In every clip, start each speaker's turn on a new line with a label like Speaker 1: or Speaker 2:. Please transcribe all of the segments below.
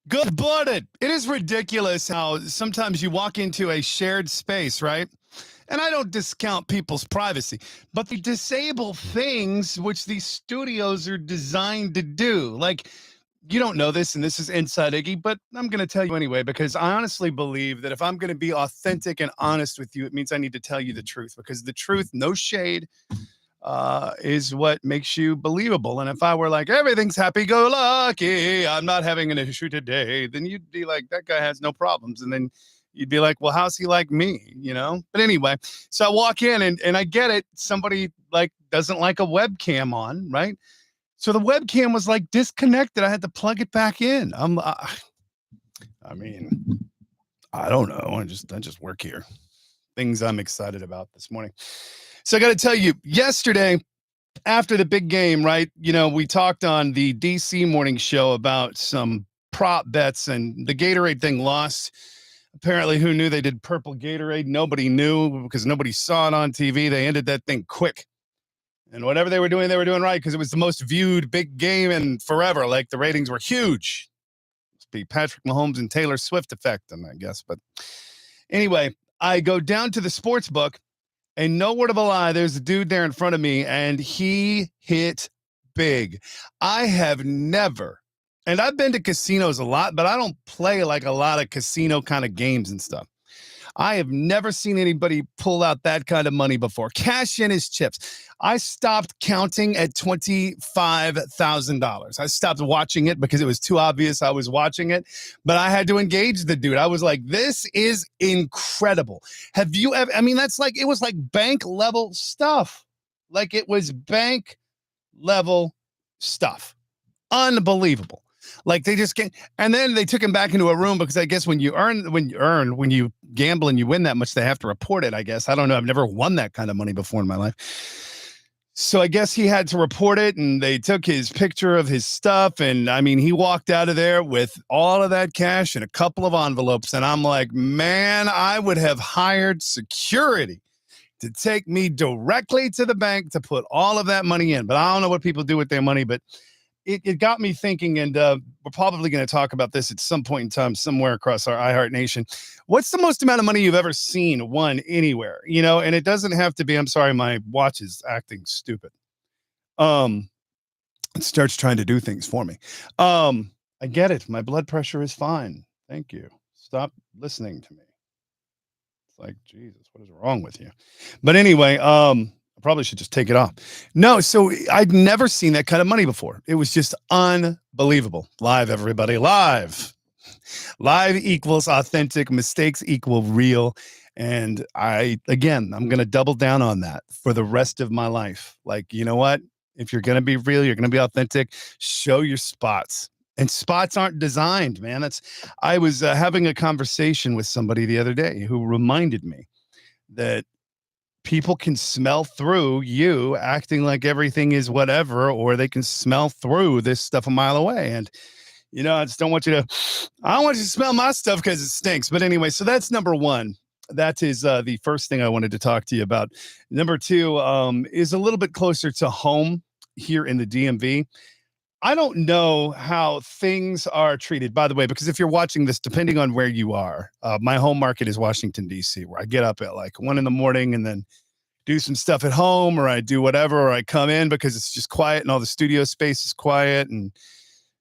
Speaker 1: Good morning. It is ridiculous how sometimes you walk into a shared space, right? And I don't discount people's privacy, but they disable things which these studios are designed to do. Like, you don't know this, and this is inside Iggy, but I'm going to tell you anyway, because I honestly believe that if I'm going to be authentic and honest with you, it means I need to tell you the truth, because the truth, no shade, is what makes you believable. And if I were like, everything's happy go lucky, I'm not having an issue today, then you'd be like, that guy has no problems. And then you'd be like, well, how's he like me? But anyway, so I walk in and I get it. Somebody like doesn't like a webcam on, right? So the webcam was like disconnected. I had to plug it back in. I mean, I don't know. I just work here. Things I'm excited about this morning. So I got to tell you, yesterday after the big game, right? We talked on the DC morning show about some prop bets, and the Gatorade thing lost. Apparently, who knew they did purple Gatorade? Nobody knew because nobody saw it on TV. They ended that thing quick. And whatever they were doing right because it was the most viewed big game in forever. Like the ratings were huge. Must be Patrick Mahomes and Taylor Swift effect, I guess. But anyway, I go down to the sports book. And no word of a lie, there's a dude there in front of me, and he hit big. I have never, and I've been to casinos a lot, but I don't play like a lot of casino kind of games and stuff. I have never seen anybody pull out that kind of money before. Cash in his chips. I stopped counting at $25,000. I stopped watching it because it was too obvious I was watching it, but I had to engage the dude. I was like, this is incredible. Have you ever, that's like, it was like bank level stuff. Like it was bank level stuff. Unbelievable. Like they just can't, and then they took him back into a room because I guess when you gamble and you win that much, they have to report it. I guess I don't know. I've never won that kind of money before in my life, so I guess he had to report it. And they took his picture of his stuff, and he walked out of there with all of that cash and a couple of envelopes. And I'm like, man, I would have hired security to take me directly to the bank to put all of that money in. But I don't know what people do with their money, but it got me thinking, and we're probably going to talk about this at some point in time somewhere across our iHeart Nation. What's the most amount of money you've ever seen won anywhere? And it doesn't have to be, I'm sorry, my watch is acting stupid. It starts trying to do things for me. I get it. My blood pressure is fine. Thank you. Stop listening to me. It's like, Jesus, what is wrong with you? But anyway, I probably should just take it off. No, so I'd never seen that kind of money before. It was just unbelievable. Live, everybody, live. Live equals authentic. Mistakes equal real. And I'm going to double down on that for the rest of my life. Like, you know what? If you're going to be real, you're going to be authentic, show your spots. And spots aren't designed, man. I was having a conversation with somebody the other day who reminded me that people can smell through you acting like everything is whatever, or they can smell through this stuff a mile away. And, I just don't want you to, I don't want you to smell my stuff because it stinks. But anyway, so that's number one. That is the first thing I wanted to talk to you about. Number two is a little bit closer to home here in the DMV. I don't know how things are treated, by the way, because if you're watching this, depending on where you are, my home market is Washington, D.C., where I get up at like 1 a.m. and then do some stuff at home, or I do whatever, or I come in because it's just quiet and all the studio space is quiet and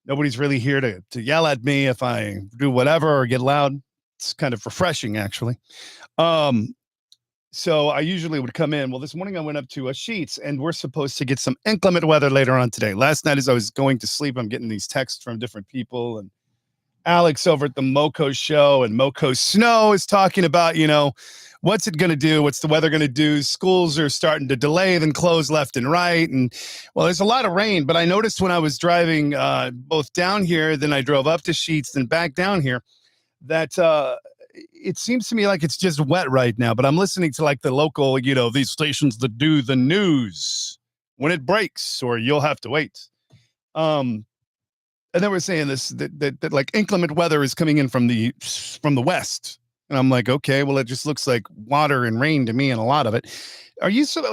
Speaker 1: nobody's really here to yell at me if I do whatever or get loud. It's kind of refreshing, actually. So I usually would come in. Well, this morning I went up to Sheets, and we're supposed to get some inclement weather later on today. Last night, as I was going to sleep, I'm getting these texts from different people, and Alex over at the Moco show and Moco Snow is talking about, what's it going to do? What's the weather going to do? Schools are starting to delay, then close left and right. And well, there's a lot of rain, but I noticed when I was driving both down here, then I drove up to Sheets, then back down here, that it seems to me like it's just wet right now. But I'm listening to like the local, these stations that do the news when it breaks, or you'll have to wait. And then we're saying this that like inclement weather is coming in from the west, And I'm like, okay, well, it just looks like water and rain to me, and a lot of it. Are you so?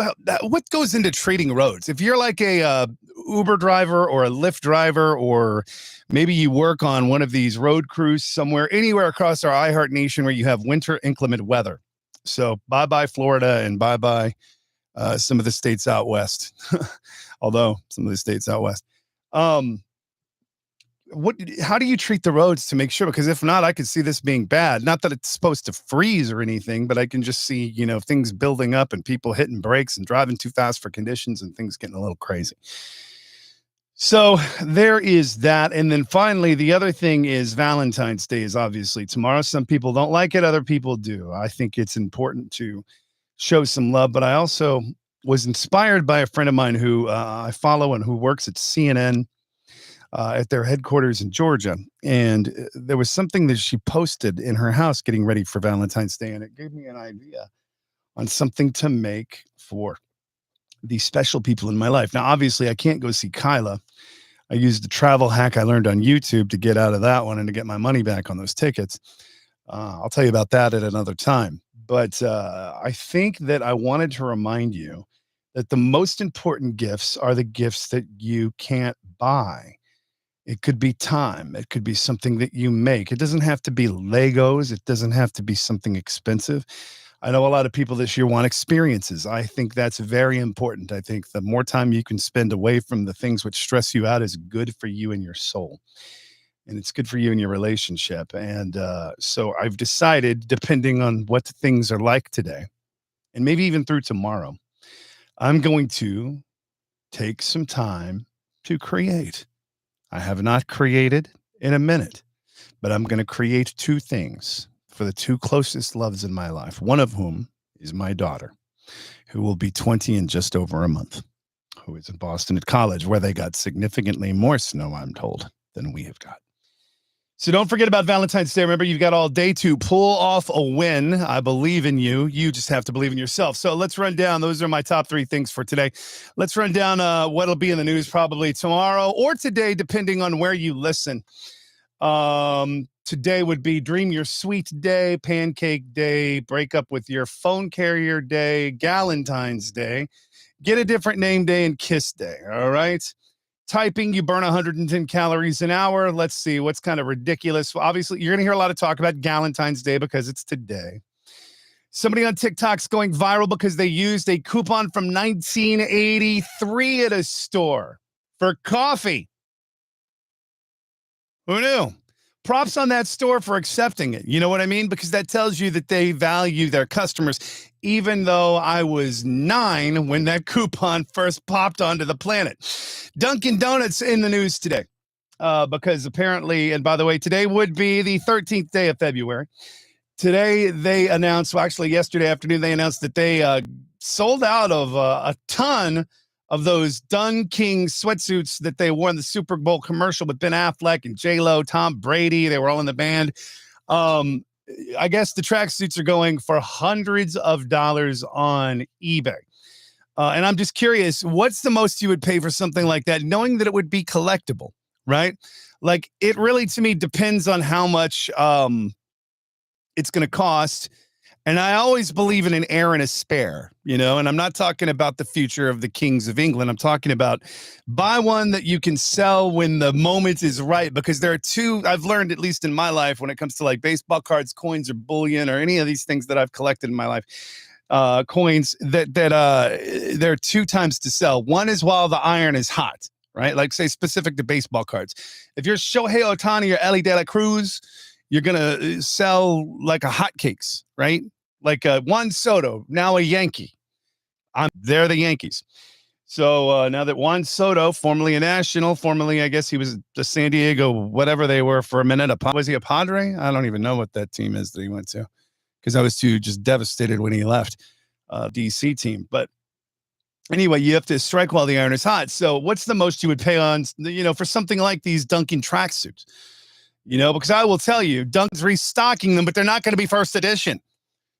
Speaker 1: What goes into treating roads? If you're like a Uber driver or a Lyft driver, or maybe you work on one of these road crews somewhere, anywhere across our iHeart Nation where you have winter inclement weather. So bye bye Florida and bye bye some of the states out west. Although some of the states out west. Um, how do you treat the roads to make sure? Because if not, I could see this being bad. Not that it's supposed to freeze or anything, but I can just see, things building up and people hitting brakes and driving too fast for conditions and things getting a little crazy. So there is that. And then finally, the other thing is Valentine's Day is obviously tomorrow. Some people don't like it, other people do. I think it's important to show some love, but I also was inspired by a friend of mine who I follow and who works at CNN at their headquarters in Georgia. And there was something that she posted in her house getting ready for Valentine's Day. And it gave me an idea on something to make for these special people in my life. Now, obviously, I can't go see Kyla. I used the travel hack I learned on YouTube to get out of that one and to get my money back on those tickets. I'll tell you about that at another time. But I think that I wanted to remind you that the most important gifts are the gifts that you can't buy. It could be time. It could be something that you make. It doesn't have to be Legos. It doesn't have to be something expensive. I know a lot of people this year want experiences. I think that's very important. I think the more time you can spend away from the things which stress you out is good for you and your soul. And it's good for you and your relationship. And so I've decided, depending on what things are like today, and maybe even through tomorrow, I'm going to take some time to create. I have not created in a minute, but I'm going to create two things for the two closest loves in my life, one of whom is my daughter, who will be 20 in just over a month, who is in Boston at college, where they got significantly more snow, I'm told, than we have got. So don't forget about Valentine's Day. Remember, you've got all day to pull off a win. I believe in you. You just have to believe in yourself. So let's run down. Those are my top three things for today. Let's run down what'll be in the news probably tomorrow or today, depending on where you listen. Today would be Dream Your Sweet Day, Pancake Day, Break Up with Your Phone Carrier Day, Galentine's Day, Get a Different Name Day, and Kiss Day. All right. Typing, you burn 110 calories an hour. Let's see what's kind of ridiculous. Well, obviously, you're going to hear a lot of talk about Galentine's Day because it's today. Somebody on TikTok's going viral because they used a coupon from 1983 at a store for coffee. Who knew? Props on that store for accepting it. You know what I mean? Because that tells you that they value their customers, even though I was 9 when that coupon first popped onto the planet. Dunkin' Donuts in the news today because apparently, and by the way, today would be the 13th day of February. Today they announced, well, actually yesterday afternoon, they announced that they sold out of a ton of those Dun King sweatsuits that they wore in the Super Bowl commercial with Ben Affleck and J-Lo, Tom Brady. They were all in the band. I guess the tracksuits are going for hundreds of dollars on eBay. And I'm just curious, what's the most you would pay for something like that, knowing that it would be collectible, right? Like, it really, to me, depends on how much it's going to cost. And I always believe in an heir and a spare, and I'm not talking about the future of the kings of England. I'm talking about buy one that you can sell when the moment is right, because there are two, I've learned, at least in my life, when it comes to like baseball cards, coins, or bullion, or any of these things that I've collected in my life, coins, that there are two times to sell. One is while the iron is hot, right? Like, say, specific to baseball cards. If you're Shohei Ohtani or Ellie De La Cruz, you're going to sell like a hotcakes, right? Like Juan Soto, now a Yankee. They're the Yankees. So now that Juan Soto, formerly a National, formerly, I guess he was the San Diego, whatever they were for a minute. Was he a Padre? I don't even know what that team is that he went to, because I was too just devastated when he left DC team. But anyway, you have to strike while the iron is hot. So what's the most you would pay on, for something like these Dunkin' tracksuits? Because I will tell you, Dunkin's restocking them, but they're not going to be first edition.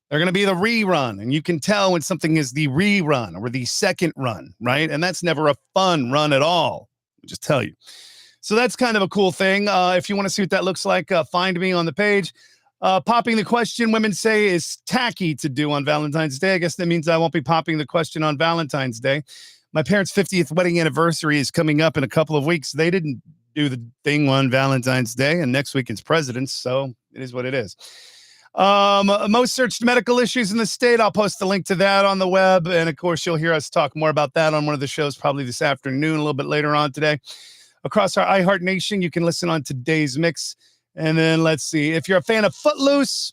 Speaker 1: They're going to be the rerun. And you can tell when something is the rerun or the second run, right? And that's never a fun run at all. I'll just tell you. So that's kind of a cool thing. If you want to see what that looks like, find me on the page. Popping the question, women say, is tacky to do on Valentine's Day. I guess that means I won't be popping the question on Valentine's Day. My parents' 50th wedding anniversary is coming up in a couple of weeks. They didn't do the thing on Valentine's Day, and next week is President's, so it is what it is. Most searched medical issues in the state. I'll post the link to that on the web. And of course, you'll hear us talk more about that on one of the shows probably this afternoon, a little bit later on today. Across our iHeart Nation, you can listen on today's mix. And then let's see. If you're a fan of Footloose,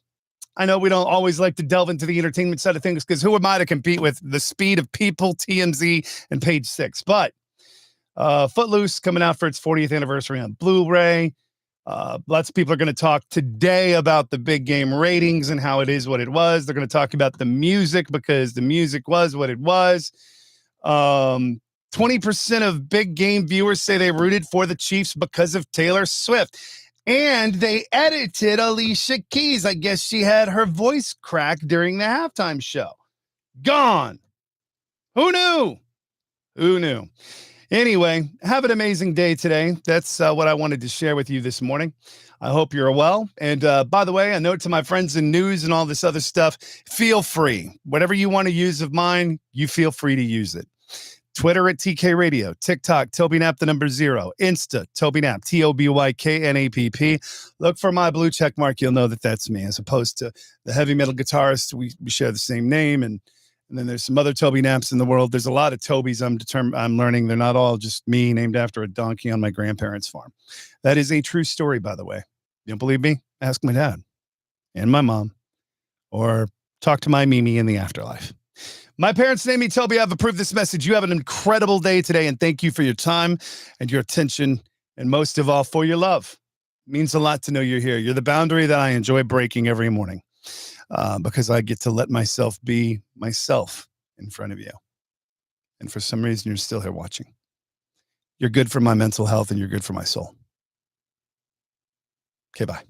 Speaker 1: I know we don't always like to delve into the entertainment side of things because who am I to compete with the speed of People, TMZ, and Page Six? But Footloose coming out for its 40th anniversary on Blu-ray. Lots of people are going to talk today about the big game ratings and how it is what it was. They're going to talk about the music because the music was what it was. 20% of big game viewers say they rooted for the Chiefs because of Taylor Swift. And they edited Alicia Keys. I guess she had her voice cracked during the halftime show. Gone. Who knew? Who knew? Anyway, have an amazing day today. That's what I wanted to share with you this morning. I hope you're well. And by the way, a note to my friends in news and all this other stuff, feel free. Whatever you want to use of mine, you feel free to use it. Twitter at TK Radio, TikTok, Toby Knapp, the number 0, Insta, Toby Knapp, TOBYKNAPP. Look for my blue check mark. You'll know that that's me, as opposed to the heavy metal guitarist. We share the same name, and then there's some other Toby Knapps in the world. There's a lot of Tobys I'm learning. They're not all just me named after a donkey on my grandparents' farm. That is a true story, by the way. You don't believe me? Ask my dad and my mom, or talk to my Mimi in the afterlife. My parents named me Toby. I've approved this message. You have an incredible day today, and thank you for your time and your attention, and most of all, for your love. It means a lot to know you're here. You're the boundary that I enjoy breaking every morning because I get to let myself be myself in front of you. And for some reason, you're still here watching. You're good for my mental health, and you're good for my soul. Okay, bye.